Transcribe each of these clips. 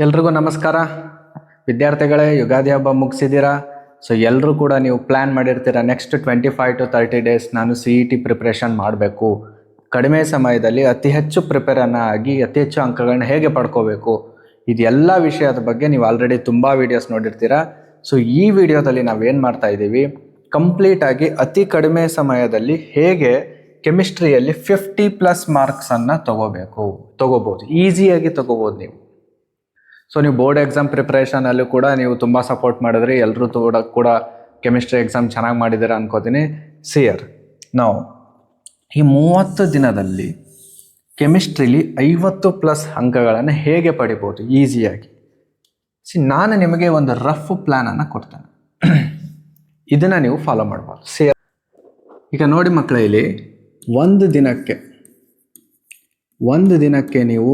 ಎಲ್ರಿಗೂ ನಮಸ್ಕಾರ ವಿದ್ಯಾರ್ಥಿಗಳೇ. ಯುಗಾದಿ ಹಬ್ಬ ಮುಗಿಸಿದ್ದೀರಾ. ಸೊ ಎಲ್ಲರೂ ಕೂಡ ನೀವು ಪ್ಲ್ಯಾನ್ ಮಾಡಿರ್ತೀರ ನೆಕ್ಸ್ಟ್ 25 to 30 ಡೇಸ್ ನಾನು CET ಪ್ರಿಪ್ರೇಷನ್ ಮಾಡಬೇಕು, ಕಡಿಮೆ ಸಮಯದಲ್ಲಿ ಅತಿ ಹೆಚ್ಚು ಆಗಿ ಅತಿ ಹೆಚ್ಚು ಅಂಕಗಳನ್ನ ಹೇಗೆ ಪಡ್ಕೋಬೇಕು, ಇದೆಲ್ಲ ವಿಷಯದ ಬಗ್ಗೆ ನೀವು ಆಲ್ರೆಡಿ ತುಂಬ ವೀಡಿಯೋಸ್ ನೋಡಿರ್ತೀರ. ಸೊ ಈ ವಿಡಿಯೋದಲ್ಲಿ ನಾವೇನು ಮಾಡ್ತಾ ಇದ್ದೀವಿ, ಕಂಪ್ಲೀಟಾಗಿ ಅತಿ ಕಡಿಮೆ ಸಮಯದಲ್ಲಿ ಹೇಗೆ ಕೆಮಿಸ್ಟ್ರಿಯಲ್ಲಿ 50+ ಮಾರ್ಕ್ಸನ್ನು ತಗೋಬೋದು, ಈಸಿಯಾಗಿ ತಗೋಬೋದು ನೀವು. ಸೊ ನೀವು ಬೋರ್ಡ್ ಎಕ್ಸಾಮ್ ಪ್ರಿಪ್ರೇಷನಲ್ಲೂ ಕೂಡ ನೀವು ತುಂಬ ಸಪೋರ್ಟ್ ಮಾಡಿದ್ರಿ, ಎಲ್ಲರೂ ಕೂಡ ಕೆಮಿಸ್ಟ್ರಿ ಎಕ್ಸಾಮ್ ಚೆನ್ನಾಗಿ ಮಾಡಿದ್ದೀರಾ ಅನ್ಕೋತೀನಿ. ಸಿಯರ್ ನಾವು ಈ 30 ದಿನದಲ್ಲಿ ಕೆಮಿಸ್ಟ್ರಿಲಿ 50+ ಅಂಕಗಳನ್ನು ಹೇಗೆ ಪಡಿಬೋದು ಈಸಿಯಾಗಿ. ನಾನು ನಿಮಗೆ ಒಂದು ರಫ್ ಪ್ಲ್ಯಾನನ್ನು ಕೊಡ್ತೇನೆ, ಇದನ್ನು ನೀವು ಫಾಲೋ ಮಾಡ್ಬೋದು. ಸಿಯರ್ ಈಗ ನೋಡಿ ಮಕ್ಕಳೇ, ಇಲ್ಲಿ ಒಂದು ದಿನಕ್ಕೆ ನೀವು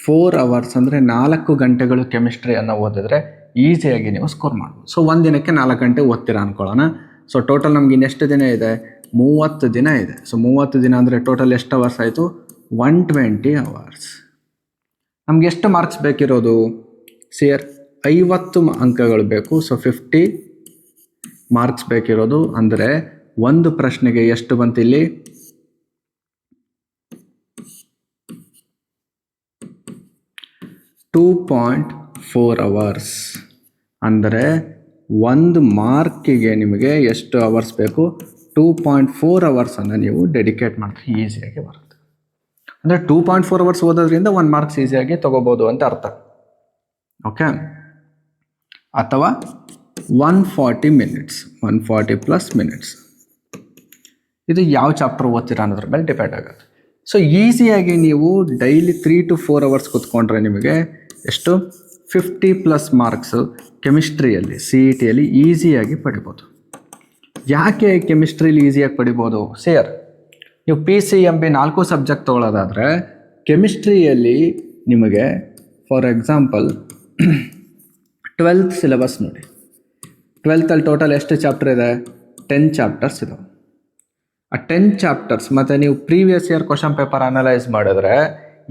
4 hours ಅಂದರೆ 4 ಗಂಟೆಗಳು ಕೆಮಿಸ್ಟ್ರಿಯನ್ನು ಓದಿದ್ರೆ ಈಸಿಯಾಗಿ ನೀವು ಸ್ಕೋರ್ ಮಾಡ್ಬೋದು. ಸೊ ಒಂದು ದಿನಕ್ಕೆ 4 ಗಂಟೆ ಓದ್ತೀರಾ ಅಂದ್ಕೊಳ್ಳೋಣ. ಸೊ ಟೋಟಲ್ ನಮ್ಗೆ ಇನ್ನೆಷ್ಟು ದಿನ ಇದೆ, 30 ದಿನ ಇದೆ. ಸೊ 30 ದಿನ ಅಂದರೆ ಟೋಟಲ್ ಎಷ್ಟು ಅವರ್ಸ್ ಆಯಿತು, 120 hours. ನಮ್ಗೆ ಎಷ್ಟು ಮಾರ್ಕ್ಸ್ ಬೇಕಿರೋದು, ಸಿಯರ್ 50 ಅಂಕಗಳು ಬೇಕು. ಸೊ 50 ಮಾರ್ಕ್ಸ್ ಬೇಕಿರೋದು. ಅಂದರೆ ಒಂದು ಪ್ರಶ್ನೆಗೆ ಎಷ್ಟು ಬಂತು ಇಲ್ಲಿ, 2.4 hours. ಅಂದರೆ ಒಂದು ಮಾರ್ಕಿಗೆ ನಿಮಗೆ ಎಷ್ಟು ಅವರ್ಸ್ ಬೇಕು, 2.4 ಅವರ್ಸನ್ನು ನೀವು ಡೆಡಿಕೇಟ್ ಮಾಡಿದ್ರೆ ಈಸಿಯಾಗಿ ಬರುತ್ತೆ. ಅಂದರೆ 2.4 ಅವರ್ಸ್ ಓದೋದ್ರಿಂದ 1 ಮಾರ್ಕ್ಸ್ ಈಸಿಯಾಗಿ ತೊಗೋಬೋದು ಅಂತ ಅರ್ಥ. ಓಕೆ, ಅಥವಾ 140 minutes, 140+ minutes. ಇದು ಯಾವ ಚಾಪ್ಟರ್ ಓದ್ತೀರಾ ಅನ್ನೋದ್ರ ಮೇಲೆ ಡಿಪೆಂಡ್ ಆಗುತ್ತೆ. ಸೊ ಈಸಿಯಾಗಿ ನೀವು ಡೈಲಿ 3 to 4 hours ಕೂತ್ಕೊಂಡ್ರೆ ನಿಮಗೆ ಎಷ್ಟು, 50+ ಮಾರ್ಕ್ಸು ಕೆಮಿಸ್ಟ್ರಿಯಲ್ಲಿ CETಯಲ್ಲಿ ಈಸಿಯಾಗಿ ಪಡಿಬೋದು. ಯಾಕೆ ಕೆಮಿಸ್ಟ್ರಿಲಿ ಈಸಿಯಾಗಿ ಪಡಿಬೋದು, ಸೇರ್ ನೀವು PCMB 4 ಸಬ್ಜೆಕ್ಟ್ ತೊಗೊಳ್ಳೋದಾದರೆ ಕೆಮಿಸ್ಟ್ರಿಯಲ್ಲಿ ನಿಮಗೆ ಫಾರ್ ಎಕ್ಸಾಂಪಲ್ 12th ಸಿಲೆಬಸ್ ನೋಡಿ. 12th ಟೋಟಲ್ ಎಷ್ಟು ಚಾಪ್ಟರ್ ಇದೆ, 10 ಚಾಪ್ಟರ್ಸ್ ಇದೆ. ಆ 10 ಚಾಪ್ಟರ್ಸ್ ಮತ್ತು ನೀವು previous year question paper analyse ಮಾಡಿದ್ರೆ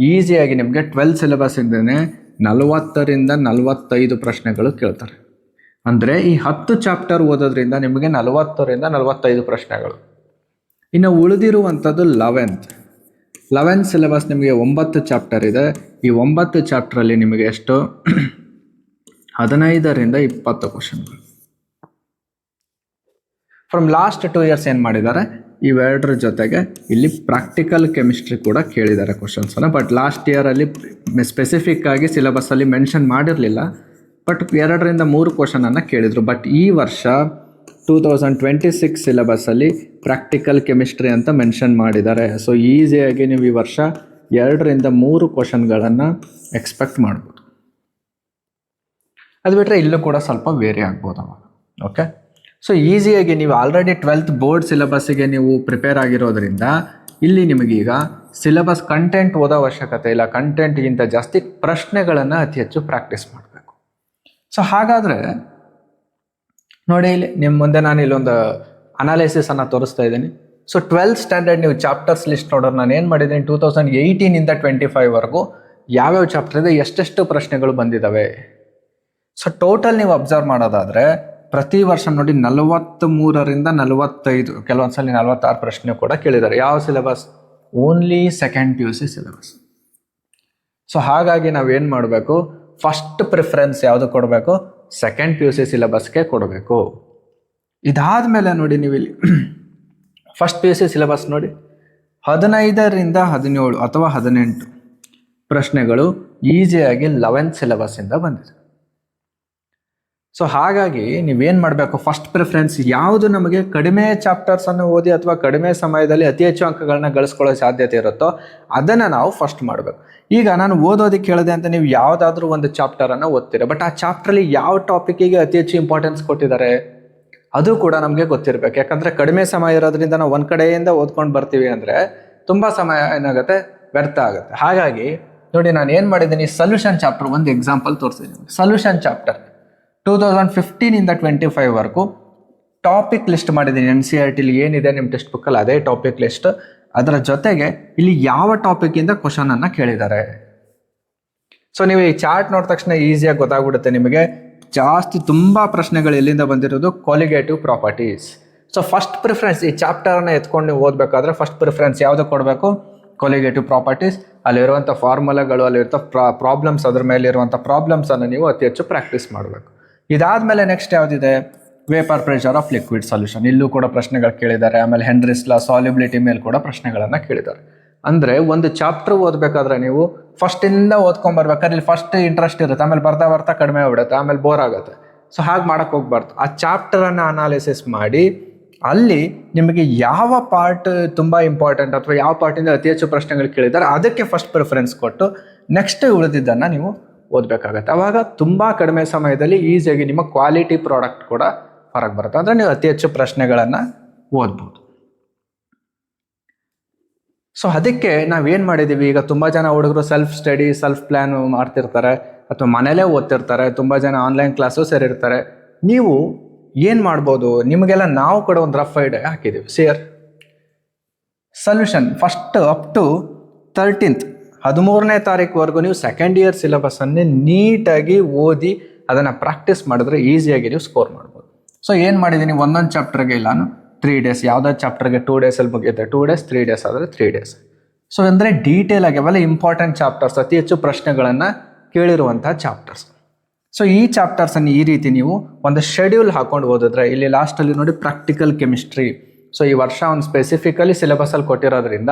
ಈಸಿಯಾಗಿ ನಿಮಗೆ 12 ಸಿಲೆಬಸ್ ಇಂದನೇ 40ರಿಂದ 45 ಪ್ರಶ್ನೆಗಳು ಕೇಳ್ತಾರೆ. ಅಂದರೆ ಈ 10 ಚಾಪ್ಟರ್ ಓದೋದ್ರಿಂದ ನಿಮಗೆ 40ರಿಂದ 45 ಪ್ರಶ್ನೆಗಳು. ಇನ್ನು ಉಳಿದಿರುವಂಥದ್ದು 11th ಸಿಲೆಬಸ್ ನಿಮಗೆ 9 ಚಾಪ್ಟರ್ ಇದೆ. ಈ 9 ಚಾಪ್ಟರಲ್ಲಿ ನಿಮಗೆ ಎಷ್ಟು, 15ರಿಂದ 20 ಕ್ವಶನ್ಗಳು. ಫ್ರಮ್ ಲಾಸ್ಟ್ 2 years ಏನು ಮಾಡಿದ್ದಾರೆ, ಇವೆರಡರ ಜೊತೆಗೆ ಇಲ್ಲಿ ಪ್ರಾಕ್ಟಿಕಲ್ ಕೆಮಿಸ್ಟ್ರಿ ಕೂಡ ಕೇಳಿದ್ದಾರೆ ಕ್ವಶನ್ಸನ್ನು. ಬಟ್ ಲಾಸ್ಟ್ ಇಯರಲ್ಲಿ ಸ್ಪೆಸಿಫಿಕ್ ಆಗಿ ಸಿಲೆಬಸ್ಸಲ್ಲಿ ಮೆನ್ಷನ್ ಮಾಡಿರಲಿಲ್ಲ, ಬಟ್ 2ರಿಂದ 3 ಕ್ವಶನನ್ನು ಕೇಳಿದರು. ಬಟ್ ಈ ವರ್ಷ 2026 ಸಿಲೆಬಸ್ಸಲ್ಲಿ ಪ್ರಾಕ್ಟಿಕಲ್ ಕೆಮಿಸ್ಟ್ರಿ ಅಂತ ಮೆನ್ಷನ್ ಮಾಡಿದ್ದಾರೆ. ಸೊ ಈಸಿಯಾಗಿ ನೀವು ಈ ವರ್ಷ 2ರಿಂದ 3 ಕ್ವಶನ್ಗಳನ್ನು ಎಕ್ಸ್ಪೆಕ್ಟ್ ಮಾಡ್ಬೋದು. ಅದು ಬಿಟ್ಟರೆ ಇಲ್ಲೂ ಕೂಡ ಸ್ವಲ್ಪ ವೇರಿ ಆಗ್ಬೋದು ಅವಾಗ. ಓಕೆ, ಸೊ ಈಸಿಯಾಗಿ ನೀವು ಆಲ್ರೆಡಿ 12th ಬೋರ್ಡ್ ಸಿಲೆಬಸ್ಸಿಗೆ ನೀವು ಪ್ರಿಪೇರ್ ಆಗಿರೋದ್ರಿಂದ ಇಲ್ಲಿ ನಿಮಗೀಗ ಸಿಲೆಬಸ್ ಕಂಟೆಂಟ್ ಓದೋ ಅವಶ್ಯಕತೆ ಇಲ್ಲ. ಕಂಟೆಂಟ್ಗಿಂತ ಜಾಸ್ತಿ ಪ್ರಶ್ನೆಗಳನ್ನು ಅತಿ ಹೆಚ್ಚು ಪ್ರಾಕ್ಟೀಸ್ ಮಾಡಬೇಕು. ಸೊ ಹಾಗಾದರೆ ನೋಡಿ, ಇಲ್ಲಿ ನಿಮ್ಮ ಮುಂದೆ ನಾನು ಇಲ್ಲೊಂದು ಅನಾಲಿಸಿಸನ್ನು ತೋರಿಸ್ತಾ ಇದ್ದೀನಿ. ಸೊ 12th ಸ್ಟ್ಯಾಂಡರ್ಡ್ ನೀವು ಚಾಪ್ಟರ್ಸ್ ಲಿಸ್ಟ್ ನೋಡೋರು ನಾನು ಏನು ಮಾಡಿದ್ದೀನಿ, 2018ಇಂದ 25ವರೆಗೂ ಯಾವ್ಯಾವ ಚಾಪ್ಟರ್ ಇದೆ, ಎಷ್ಟೆಷ್ಟು ಪ್ರಶ್ನೆಗಳು ಬಂದಿದ್ದಾವೆ. ಸೊ ಟೋಟಲ್ ನೀವು ಅಬ್ಸರ್ವ್ ಮಾಡೋದಾದರೆ ಪ್ರತಿ ವರ್ಷ ನೋಡಿ 43ರಿಂದ 45, ಕೆಲವೊಂದ್ಸಲಿ 46 ಪ್ರಶ್ನೆ ಕೂಡ ಕೇಳಿದ್ದಾರೆ. ಯಾವ syllabus, only second PUC syllabus. So ಹಾಗಾಗಿ ನಾವೇನು ಮಾಡಬೇಕು, ಫಸ್ಟ್ ಪ್ರಿಫರೆನ್ಸ್ ಯಾವುದು ಕೊಡಬೇಕು, ಸೆಕೆಂಡ್ PUC ಸಿಲೆಬಸ್ಗೆ ಕೊಡಬೇಕು. ಇದಾದಮೇಲೆ ನೋಡಿ ನೀವು ಇಲ್ಲಿ ಫಸ್ಟ್ PUC ಸಿಲೆಬಸ್ ನೋಡಿ, 15ರಿಂದ 17 ಅಥವಾ 18 ಪ್ರಶ್ನೆಗಳು ಈಸಿಯಾಗಿ 11th ಸಿಲೆಬಸ್ಸಿಂದ ಬಂದಿದೆ. ಸೊ ಹಾಗಾಗಿ ನೀವೇನು ಮಾಡಬೇಕು, ಫಸ್ಟ್ ಪ್ರಿಫರೆನ್ಸ್ ಯಾವುದು ನಮಗೆ ಕಡಿಮೆ ಚಾಪ್ಟರ್ಸನ್ನು ಓದಿ ಅಥವಾ ಕಡಿಮೆ ಸಮಯದಲ್ಲಿ ಅತಿ ಹೆಚ್ಚು ಅಂಕಗಳನ್ನ ಗಳಿಸ್ಕೊಳ್ಳೋ ಸಾಧ್ಯತೆ ಇರುತ್ತೋ ಅದನ್ನು ನಾವು ಫಸ್ಟ್ ಮಾಡಬೇಕು. ಈಗ ನಾನು ಓದೋದಕ್ಕೆ ಹೇಳಿದೆ ಅಂತ ನೀವು ಯಾವುದಾದ್ರೂ ಒಂದು ಚಾಪ್ಟರನ್ನು ಓದ್ತೀರ, ಬಟ್ ಆ ಚಾಪ್ಟ್ರಲ್ಲಿ ಯಾವ ಟಾಪಿಕ್ಕಿಗೆ ಅತಿ ಹೆಚ್ಚು ಇಂಪಾರ್ಟೆನ್ಸ್ ಕೊಟ್ಟಿದ್ದಾರೆ ಅದು ಕೂಡ ನಮಗೆ ಗೊತ್ತಿರಬೇಕು. ಯಾಕಂದರೆ ಕಡಿಮೆ ಸಮಯ ಇರೋದ್ರಿಂದ ನಾವು ಒಂದು ಕಡೆಯಿಂದ ಓದ್ಕೊಂಡು ಬರ್ತೀವಿ ಅಂದರೆ ತುಂಬ ಸಮಯ ಏನಾಗುತ್ತೆ, ವ್ಯರ್ಥ ಆಗುತ್ತೆ. ಹಾಗಾಗಿ ನೋಡಿ ನಾನು ಏನು ಮಾಡಿದ್ದೀನಿ, ಸೊಲ್ಯೂಷನ್ ಚಾಪ್ಟರ್ ಒಂದು ಎಕ್ಸಾಂಪಲ್ ತೋರಿಸಿದ್ದೀನಿ. ಸೊಲ್ಯೂಷನ್ ಚಾಪ್ಟರ್ 2015ಇಂದ 25ವರೆಗೂ ಟಾಪಿಕ್ ಲಿಸ್ಟ್ ಮಾಡಿದ್ದೀನಿ. NCERTಲಿ ಏನಿದೆ ನಿಮ್ಮ ಟೆಕ್ಸ್ಟ್ ಬುಕ್ಕಲ್ಲಿ ಅದೇ ಟಾಪಿಕ್ ಲಿಸ್ಟ್. ಅದರ ಜೊತೆಗೆ ಇಲ್ಲಿ ಯಾವ ಟಾಪಿಕ್ಕಿಂದ ಕ್ವಶನನ್ನು ಕೇಳಿದ್ದಾರೆ. ಸೊ ನೀವು ಈ ಚಾರ್ಟ್ ನೋಡಿದ ತಕ್ಷಣ ಈಸಿಯಾಗಿ ಗೊತ್ತಾಗ್ಬಿಡುತ್ತೆ ನಿಮಗೆ. ಜಾಸ್ತಿ ತುಂಬ ಪ್ರಶ್ನೆಗಳು ಎಲ್ಲಿಂದ ಬಂದಿರೋದು, colligative properties. So first preference ಈ ಚಾಪ್ಟರ್ನ ಎತ್ಕೊಂಡು ನೀವು ಓದಬೇಕಾದ್ರೆ ಫಸ್ಟ್ ಪ್ರಿಫರೆನ್ಸ್ ಯಾವುದು ಕೊಡಬೇಕು, ಕೊಲಿಗೇಟಿವ್ ಪ್ರಾಪರ್ಟೀಸ್. ಅಲ್ಲಿರುವಂಥ ಫಾರ್ಮುಲಾಗಳು, ಅಲ್ಲಿರುವಂಥ ಪ್ರಾಬ್ಲಮ್ಸ್, ಅದ್ರ ಮೇಲೆ ಇರುವಂಥ ಪ್ರಾಬ್ಲಮ್ಸನ್ನು ನೀವು ಅತಿ ಹೆಚ್ಚು ಪ್ರಾಕ್ಟೀಸ್ ಮಾಡಬೇಕು. ಇದಾದಮೇಲೆ ನೆಕ್ಸ್ಟ್ ಯಾವುದಿದೆ, vapour pressure of liquid solution. ಇಲ್ಲೂ ಕೂಡ ಪ್ರಶ್ನೆಗಳು ಕೇಳಿದ್ದಾರೆ. ಆಮೇಲೆ ಹೆನ್ರಿಸ್ ಲಾ, ಸಾಲ್ಯುಬಿಲಿಟಿ ಮೇಲೆ ಕೂಡ ಪ್ರಶ್ನೆಗಳನ್ನು ಕೇಳಿದ್ದಾರೆ. ಅಂದರೆ ಒಂದು ಚಾಪ್ಟರ್ ಓದಬೇಕಾದ್ರೆ ನೀವು ಫಸ್ಟಿಂದ ಓದ್ಕೊಂಬರ್ಬೇಕಾದ್ರೆ ಇಲ್ಲಿ ಫಸ್ಟ್ ಇಂಟ್ರೆಸ್ಟ್ ಇರುತ್ತೆ, ಆಮೇಲೆ ಬರ್ತಾ ಬರ್ತಾ ಕಡಿಮೆ ಆಗ್ಬಿಡುತ್ತೆ, ಆಮೇಲೆ ಬೋರ್ ಆಗುತ್ತೆ. ಸೊ ಹಾಗೆ ಮಾಡೋಕ್ಕೆ ಹೋಗ್ಬಾರ್ದು. ಆ ಚಾಪ್ಟರನ್ನು ಅನಾಲಿಸಿಸ್ ಮಾಡಿ ಅಲ್ಲಿ ನಿಮಗೆ ಯಾವ ಪಾರ್ಟ್ ತುಂಬ ಇಂಪಾರ್ಟೆಂಟ್ ಅಥವಾ ಯಾವ ಪಾರ್ಟಿಂದ ಅತಿ ಹೆಚ್ಚು ಪ್ರಶ್ನೆಗಳು ಕೇಳಿದ್ದಾರೆ ಅದಕ್ಕೆ ಫಸ್ಟ್ ಪ್ರಿಫರೆನ್ಸ್ ಕೊಟ್ಟು ನೆಕ್ಸ್ಟ್ ಉಳಿದಿದ್ದನ್ನು ನೀವು ಓದಬೇಕಾಗತ್ತೆ. ಆವಾಗ ತುಂಬ ಕಡಿಮೆ ಸಮಯದಲ್ಲಿ ಈಸಿಯಾಗಿ ನಿಮ್ಮ ಕ್ವಾಲಿಟಿ ಪ್ರಾಡಕ್ಟ್ ಕೂಡ ಹೊರಗೆ ಬರುತ್ತೆ. ಅಂದರೆ ನೀವು ಅತಿ ಹೆಚ್ಚು ಪ್ರಶ್ನೆಗಳನ್ನು ಓದ್ಬೋದು. ಸೊ ಅದಕ್ಕೆ ನಾವೇನು ಮಾಡಿದ್ದೀವಿ, ಈಗ ತುಂಬ ಜನ ಹುಡುಗರು ಸೆಲ್ಫ್ ಸ್ಟಡಿ, ಸೆಲ್ಫ್ ಪ್ಲ್ಯಾನ್ ಮಾಡ್ತಿರ್ತಾರೆ ಅಥವಾ ಮನೇಲೇ ಓದ್ತಿರ್ತಾರೆ. ತುಂಬ ಜನ ಆನ್ಲೈನ್ ಕ್ಲಾಸು ಸೇರಿರ್ತಾರೆ. ನೀವು ಏನು ಮಾಡ್ಬೋದು, ನಿಮಗೆಲ್ಲ ನಾವು ಕೂಡ ಒಂದು ರಫ್ ಐಡಿಯಾ ಹಾಕಿದ್ದೀವಿ. ಸೊಲ್ಯೂಷನ್ ಫಸ್ಟ್ ಅಪ್ ಟು 13ನೇ ತಾರೀಕುವರೆಗೂ ನೀವು ಸೆಕೆಂಡ್ ಇಯರ್ ಸಿಲೆಬಸ್ಸನ್ನೇ ನೀಟಾಗಿ ಓದಿ ಅದನ್ನು ಪ್ರಾಕ್ಟೀಸ್ ಮಾಡಿದ್ರೆ ಈಸಿಯಾಗಿ ನೀವು ಸ್ಕೋರ್ ಮಾಡ್ಬೋದು. ಸೊ ಏನು ಮಾಡಿದ್ದೀನಿ, ಒಂದೊಂದು ಚಾಪ್ಟರ್ಗೆ ನಾನು 3 days, ಯಾವುದಾದ್ರು ಚಾಪ್ಟರ್ಗೆ 2 days ಮುಗಿಯುತ್ತೆ, 2 days, 3 days ಆದರೆ 3 days. ಸೊ ಅಂದರೆ ಡೀಟೇಲ್ ಆಗಿ ಅವೆಲ್ಲ ಇಂಪಾರ್ಟೆಂಟ್ ಚಾಪ್ಟರ್ಸ್, ಅತಿ ಹೆಚ್ಚು ಪ್ರಶ್ನೆಗಳನ್ನು ಕೇಳಿರುವಂಥ ಚಾಪ್ಟರ್ಸ್. ಸೊ ಈ ಚಾಪ್ಟರ್ಸನ್ನು ಈ ರೀತಿ ನೀವು ಒಂದು ಶೆಡ್ಯೂಲ್ ಹಾಕೊಂಡು ಓದಿದ್ರೆ, ಇಲ್ಲಿ ಲಾಸ್ಟಲ್ಲಿ ನೋಡಿ ಪ್ರಾಕ್ಟಿಕಲ್ ಕೆಮಿಸ್ಟ್ರಿ. ಸೊ ಈ ವರ್ಷ ಒಂದು ಸ್ಪೆಸಿಫಿಕಲಿ ಸಿಲೆಬಸಲ್ಲಿ ಕೊಟ್ಟಿರೋದ್ರಿಂದ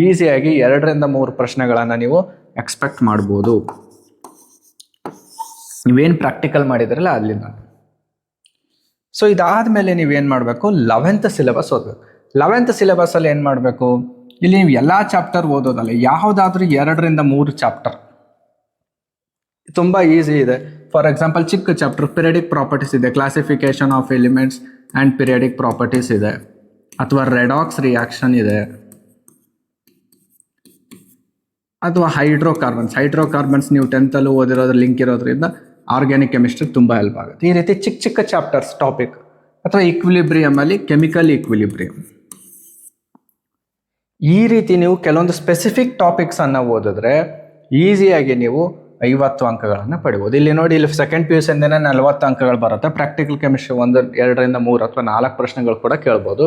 ಈಸಿಯಾಗಿ 2ರಿಂದ 3 ಪ್ರಶ್ನೆಗಳನ್ನು ನೀವು ಎಕ್ಸ್ಪೆಕ್ಟ್ ಮಾಡ್ಬೋದು, ನೀವೇನು ಪ್ರಾಕ್ಟಿಕಲ್ ಮಾಡಿದ್ರಲ್ಲ ಅಲ್ಲಿಂದ. ಸೊ ಇದಾದಮೇಲೆ ನೀವೇನು ಮಾಡಬೇಕು, 11th ಸಿಲೆಬಸ್ ಓದಬೇಕು. 11th ಸಿಲೆಬಸ್ಸಲ್ಲಿ ಏನು ಮಾಡಬೇಕು, ಇಲ್ಲಿ ನೀವು ಎಲ್ಲ ಚಾಪ್ಟರ್ ಓದೋದಲ್ಲ, ಯಾವುದಾದ್ರೂ 2ರಿಂದ 3 ಚಾಪ್ಟರ್ ತುಂಬ ಈಸಿ ಇದೆ. ಫಾರ್ ಎಕ್ಸಾಂಪಲ್ ಚಿಕ್ಕ ಚಾಪ್ಟರ್ ಪಿರಿಯಡಿಕ್ ಪ್ರಾಪರ್ಟೀಸ್ ಇದೆ, classification of elements and periodic properties ಇದೆ, ಅಥವಾ ರೆಡಾಕ್ಸ್ ರಿಯಾಕ್ಷನ್ ಇದೆ, ಅಥವಾ ಹೈಡ್ರೋಕಾರ್ಬನ್ಸ್ ನೀವು 10th ಓದಿರೋದ್ರ ಲಿಂಕ್ ಇರೋದ್ರಿಂದ ಆರ್ಗ್ಯಾನಿಕ್ ಕೆಮಿಸ್ಟ್ರಿ ತುಂಬ ಹೆಲ್ಪ್ ಆಗುತ್ತೆ. ಈ ರೀತಿ ಚಿಕ್ಕ ಚಿಕ್ಕ ಚಾಪ್ಟರ್ಸ್ ಟಾಪಿಕ್, ಅಥವಾ ಈಕ್ವಿಲಿಬ್ರಿಯಮಲ್ಲಿ ಕೆಮಿಕಲ್ ಈಕ್ವಿಲಿಬ್ರಿಯಮ್, ಈ ರೀತಿ ನೀವು ಕೆಲವೊಂದು ಸ್ಪೆಸಿಫಿಕ್ ಟಾಪಿಕ್ಸನ್ನು ಓದಿದ್ರೆ ಈಸಿಯಾಗಿ ನೀವು 50 ಅಂಕಗಳನ್ನು ಪಡಿಬೋದು. ಇಲ್ಲಿ ನೋಡಿ, ಇಲ್ಲಿ ಸೆಕೆಂಡ್ PUC 40 ಅಂಕಗಳು ಬರುತ್ತೆ. ಪ್ರಾಕ್ಟಿಕಲ್ ಕೆಮಿಸ್ಟ್ರಿ 1, 2ರಿಂದ 3 ಅಥವಾ 4 ಪ್ರಶ್ನೆಗಳು ಕೂಡ ಕೇಳ್ಬೋದು.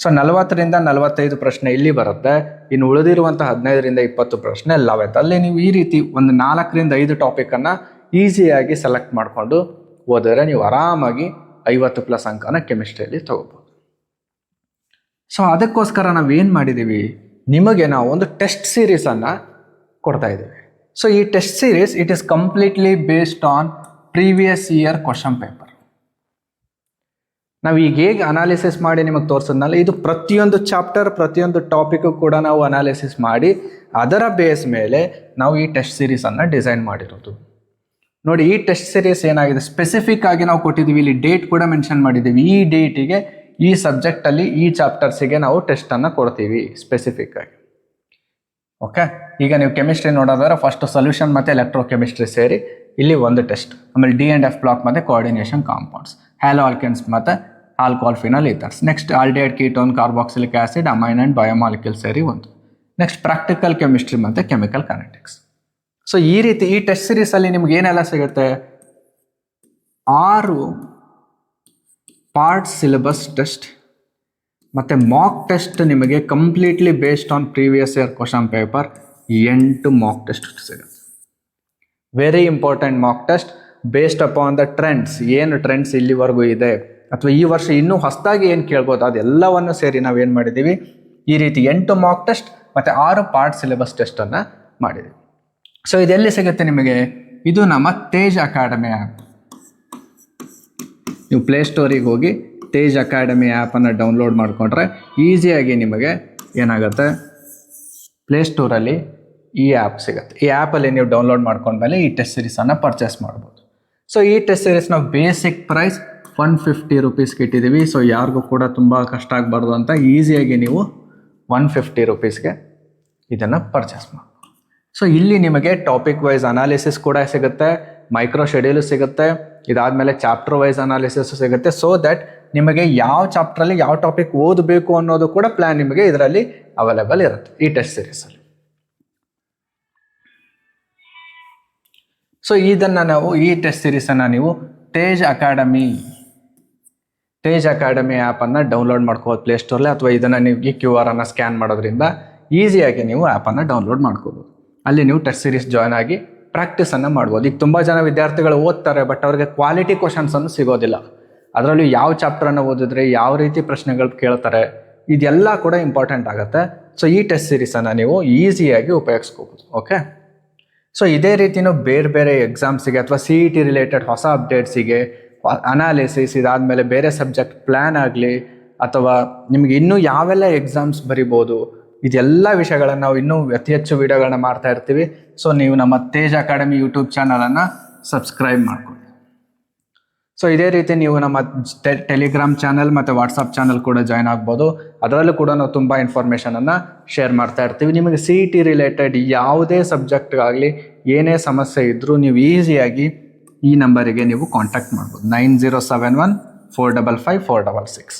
ಸೊ 40ರಿಂದ 45 ಪ್ರಶ್ನೆ ಇಲ್ಲಿ ಬರುತ್ತೆ. ಇನ್ನು ಉಳಿದಿರುವಂಥ 15ರಿಂದ 20 ಪ್ರಶ್ನೆ 11th. ಅಲ್ಲಿ ನೀವು ಈ ರೀತಿ ಒಂದು 4ರಿಂದ 5 ಟಾಪಿಕನ್ನು ಈಸಿಯಾಗಿ ಸೆಲೆಕ್ಟ್ ಮಾಡಿಕೊಂಡು ಓದಿದ್ರೆ ನೀವು ಆರಾಮಾಗಿ 50+ ಅಂಕನ ಕೆಮಿಸ್ಟ್ರಿಯಲ್ಲಿ ತಗೋಬೋದು. ಸೊ ಅದಕ್ಕೋಸ್ಕರ ನಾವೇನು ಮಾಡಿದ್ದೀವಿ, ನಿಮಗೆ ನಾವು ಒಂದು ಟೆಸ್ಟ್ ಸೀರೀಸನ್ನು ಕೊಡ್ತಾ ಇದ್ದೀವಿ. ಸೊ ಈ test series it is completely based on previous year question paper. ನಾವು ಈಗ ಹೇಗೆ ಅನಾಲಿಸಿಸ್ ಮಾಡಿ ನಿಮಗೆ ತೋರಿಸಿದ್ನಲ್ಲ, ಇದು ಪ್ರತಿಯೊಂದು ಚಾಪ್ಟರ್, ಪ್ರತಿಯೊಂದು ಟಾಪಿಕ್ಕು ಕೂಡ ನಾವು ಅನಾಲಿಸಿಸ್ ಮಾಡಿ ಅದರ ಬೇಸ್ ಮೇಲೆ ನಾವು ಈ ಟೆಸ್ಟ್ ಸೀರೀಸನ್ನು ಡಿಸೈನ್ ಮಾಡಿರೋದು. ನೋಡಿ, ಈ ಟೆಸ್ಟ್ ಸೀರೀಸ್ ಏನಾಗಿದೆ, ಸ್ಪೆಸಿಫಿಕ್ ಆಗಿ ನಾವು ಕೊಟ್ಟಿದ್ದೀವಿ. ಇಲ್ಲಿ ಡೇಟ್ ಕೂಡ ಮೆನ್ಷನ್ ಮಾಡಿದ್ದೀವಿ. ಈ ಡೇಟಿಗೆ ಈ ಸಬ್ಜೆಕ್ಟಲ್ಲಿ ಈ ಚಾಪ್ಟರ್ಸಿಗೆ ನಾವು ಟೆಸ್ಟನ್ನು ಕೊಡ್ತೀವಿ ಸ್ಪೆಸಿಫಿಕ್ ಆಗಿ. ಓಕೆ, ಈಗ ನೀವು ಕೆಮಿಸ್ಟ್ರಿ ನೋಡೋದಾದ್ರೆ ಫಸ್ಟ್ ಸೊಲ್ಯೂಷನ್ ಮತ್ತು ಎಲೆಕ್ಟ್ರೋ ಕೆಮಿಸ್ಟ್ರಿ ಸೇರಿ ಇಲ್ಲಿ ಒಂದು ಟೆಸ್ಟ್, ಆಮೇಲೆ D&F ಬ್ಲಾಕ್ ಮತ್ತು ಕೋಆರ್ಡಿನೇಷನ್ ಕಾಂಪೌಂಡ್ಸ್, ಹ್ಯಾಲೋ ಆಲ್ಕೆನ್ಸ್ ಮತ್ತು alcohol phenol ethers, next aldehyde ketone, carboxylic acid, amine and biomolecule ಸೇರಿ ಒಂದು, ನೆಕ್ಸ್ಟ್ ಪ್ರಾಕ್ಟಿಕಲ್ ಕೆಮಿಸ್ಟ್ರಿ ಮತ್ತು ಕೆಮಿಕಲ್ ಕನೆಟಿಕ್ಸ್. ಸೊ ಈ ರೀತಿ ಈ ಟೆಸ್ಟ್ ಸೀರೀಸಲ್ಲಿ ನಿಮ್ಗೆ ಏನೆಲ್ಲ ಸಿಗುತ್ತೆ, 6 ಪಾರ್ಟ್ ಸಿಲೆಬಸ್ ಟೆಸ್ಟ್ ಮತ್ತು ಮಾಕ್ ಟೆಸ್ಟ್ ನಿಮಗೆ completely based on previous year question paper 8 mock test ಸಿಗುತ್ತೆ. Very important mock test based upon the trends, ಏನು ಟ್ರೆಂಡ್ಸ್ ಇಲ್ಲಿವರೆಗೂ ಇದೆ ಅಥವಾ ಈ ವರ್ಷ ಇನ್ನೂ ಹೊಸದಾಗಿ ಏನು ಕೇಳ್ಬೋದು ಅದೆಲ್ಲವನ್ನು ಸೇರಿ ನಾವೇನು ಮಾಡಿದ್ದೀವಿ, ಈ ರೀತಿ 8 ಮಾಕ್ ಟೆಸ್ಟ್ ಮತ್ತು 6 ಪಾರ್ಟ್ ಸಿಲೆಬಸ್ ಟೆಸ್ಟನ್ನು ಮಾಡಿದ್ದೀವಿ. ಸೊ ಇದೆಲ್ಲಿ ಸಿಗುತ್ತೆ ನಿಮಗೆ, ಇದು ನಮ್ಮ ತೇಜ್ ಅಕಾಡೆಮಿ ಆ್ಯಪ್. ನೀವು ಪ್ಲೇಸ್ಟೋರಿಗೆ ಹೋಗಿ ತೇಜ್ ಅಕಾಡೆಮಿ ಆ್ಯಪನ್ನು ಡೌನ್ಲೋಡ್ ಮಾಡಿಕೊಂಡ್ರೆ ಈಸಿಯಾಗಿ ನಿಮಗೆ ಏನಾಗುತ್ತೆ, ಪ್ಲೇಸ್ಟೋರಲ್ಲಿ ಈ ಆ್ಯಪ್ ಸಿಗುತ್ತೆ. ಈ ಆ್ಯಪಲ್ಲಿ ನೀವು ಡೌನ್ಲೋಡ್ ಮಾಡ್ಕೊಂಡ್ಮೇಲೆ ಈ ಟೆಸ್ಟ್ ಸೀರೀಸನ್ನು ಪರ್ಚೇಸ್ ಮಾಡ್ಬೋದು. ಸೊ ಈ ಟೆಸ್ಟ್ ಸೀರೀಸ್ ನಾವು ಬೇಸಿಕ್ ಪ್ರೈಸ್ 150 ರೂಪೀಸ್ಗೆ ಇಟ್ಟಿದ್ದೀವಿ. ಸೊ ಯಾರಿಗೂ ಕೂಡ ತುಂಬ ಕಷ್ಟ ಆಗಬಾರ್ದು ಅಂತ ಈಸಿಯಾಗಿ ನೀವು 150 ರೂಪೀಸ್ಗೆ ಇದನ್ನು ಪರ್ಚೇಸ್ ಮಾಡಿ. ಸೊ ಇಲ್ಲಿ ನಿಮಗೆ ಟಾಪಿಕ್ ವೈಸ್ ಅನಾಲಿಸಿಸ್ ಕೂಡ ಸಿಗುತ್ತೆ, ಮೈಕ್ರೋ ಶೆಡ್ಯೂಲು ಸಿಗುತ್ತೆ, ಇದಾದಮೇಲೆ ಚಾಪ್ಟರ್ ವೈಸ್ ಅನಾಲಿಸಿಸ್ ಸಿಗುತ್ತೆ. ಸೊ ದ್ಯಾಟ್ ನಿಮಗೆ ಯಾವ ಚಾಪ್ಟ್ರಲ್ಲಿ ಯಾವ ಟಾಪಿಕ್ ಓದಬೇಕು ಅನ್ನೋದು ಕೂಡ ಪ್ಲ್ಯಾನ್ ನಿಮಗೆ ಇದರಲ್ಲಿ ಅವೈಲೇಬಲ್ ಇರುತ್ತೆ ಈ ಟೆಸ್ಟ್ ಸೀರೀಸಲ್ಲಿ. ಸೊ ಇದನ್ನು ನಾವು ಈ ಟೆಸ್ಟ್ ಸೀರೀಸನ್ನು ನೀವು ತೇಜ್ ಅಕಾಡೆಮಿ ಆ್ಯಪನ್ನು ಡೌನ್ಲೋಡ್ ಮಾಡ್ಕೋಬೋದು ಪ್ಲೇಸ್ಟೋರ್ಲಿ, ಅಥವಾ ಇದನ್ನು ನೀವು ಈ QR ಅನ್ನು ಸ್ಕ್ಯಾನ್ ಮಾಡೋದ್ರಿಂದ ಈಸಿಯಾಗಿ ನೀವು ಆ್ಯಪನ್ನು ಡೌನ್ಲೋಡ್ ಮಾಡ್ಕೋಬೋದು. ಅಲ್ಲಿ ನೀವು ಟೆಸ್ಟ್ ಸೀರೀಸ್ ಜಾಯ್ನ್ ಆಗಿ ಪ್ರಾಕ್ಟೀಸನ್ನು ಮಾಡ್ಬೋದು. ಈಗ ತುಂಬ ಜನ ವಿದ್ಯಾರ್ಥಿಗಳು ಓದ್ತಾರೆ, ಬಟ್ ಅವ್ರಿಗೆ ಕ್ವಾಲಿಟಿ ಕ್ವಶನ್ಸನ್ನು ಸಿಗೋದಿಲ್ಲ. ಅದರಲ್ಲೂ ಯಾವ ಚಾಪ್ಟರನ್ನು ಓದಿದ್ರೆ ಯಾವ ರೀತಿ ಪ್ರಶ್ನೆಗಳು ಕೇಳ್ತಾರೆ, ಇದೆಲ್ಲ ಕೂಡ ಇಂಪಾರ್ಟೆಂಟ್ ಆಗುತ್ತೆ. ಸೊ ಈ ಟೆಸ್ಟ್ ಸೀರೀಸನ್ನು ನೀವು ಈಸಿಯಾಗಿ ಉಪಯೋಗಿಸ್ಕೋಬೋದು. ಓಕೆ, ಸೊ ಇದೇ ರೀತಿಯೂ ಬೇರೆ ಬೇರೆ ಎಕ್ಸಾಮ್ಸಿಗೆ ಅಥವಾ CET ರಿಲೇಟೆಡ್ ಹೊಸ ಅಪ್ಡೇಟ್ಸಿಗೆ, ಅನಾಲಿಸಿಸ್, ಇದಾದಮೇಲೆ ಬೇರೆ ಸಬ್ಜೆಕ್ಟ್ ಪ್ಲ್ಯಾನ್ ಆಗಲಿ, ಅಥವಾ ನಿಮ್ಗೆ ಇನ್ನೂ ಯಾವೆಲ್ಲ ಎಕ್ಸಾಮ್ಸ್ ಬರಿಬೋದು, ಇದೆಲ್ಲ ವಿಷಯಗಳನ್ನು ನಾವು ಇನ್ನೂ ಅತಿ ಹೆಚ್ಚು ವಿಡಿಯೋಗಳನ್ನ ಮಾಡ್ತಾ ಇರ್ತೀವಿ. ಸೊ ನೀವು ನಮ್ಮ ತೇಜ್ ಅಕಾಡೆಮಿ ಯೂಟ್ಯೂಬ್ ಚಾನಲನ್ನು ಸಬ್ಸ್ಕ್ರೈಬ್ ಮಾಡ್ಕೊಳ್ಳಿ. ಸೊ ಇದೇ ರೀತಿ ನೀವು ನಮ್ಮ ಟೆಲಿಗ್ರಾಮ್ ಚಾನಲ್ ಮತ್ತು ವಾಟ್ಸಪ್ ಚಾನಲ್ ಕೂಡ ಜಾಯ್ನ್ ಆಗ್ಬೋದು. ಅದರಲ್ಲೂ ಕೂಡ ನಾವು ತುಂಬ ಇನ್ಫಾರ್ಮೇಷನನ್ನು ಶೇರ್ ಮಾಡ್ತಾ ಇರ್ತೀವಿ. ನಿಮಗೆ CET ರಿಲೇಟೆಡ್ ಯಾವುದೇ ಸಬ್ಜೆಕ್ಟ್ಗಾಗಲಿ ಏನೇ ಸಮಸ್ಯೆ ಇದ್ದರೂ ನೀವು ಈಸಿಯಾಗಿ ಈ ನಂಬರಿಗೆ ನೀವು ಕಾಂಟ್ಯಾಕ್ಟ್ ಮಾಡ್ಬೋದು, 9071455466.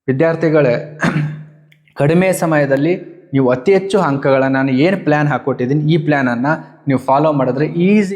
ವಿದ್ಯಾರ್ಥಿಗಳೇ, ಕಡಿಮೆ ಸಮಯದಲ್ಲಿ ನೀವು ಅತಿ ಹೆಚ್ಚು ಅಂಕಗಳನ್ನು ನಾನು ಏನು ಪ್ಲ್ಯಾನ್ ಹಾಕ್ಕೊಟ್ಟಿದ್ದೀನಿ, ಈ ಪ್ಲ್ಯಾನನ್ನು ನೀವು ಫಾಲೋ ಮಾಡಿದ್ರೆ ಈಸಿ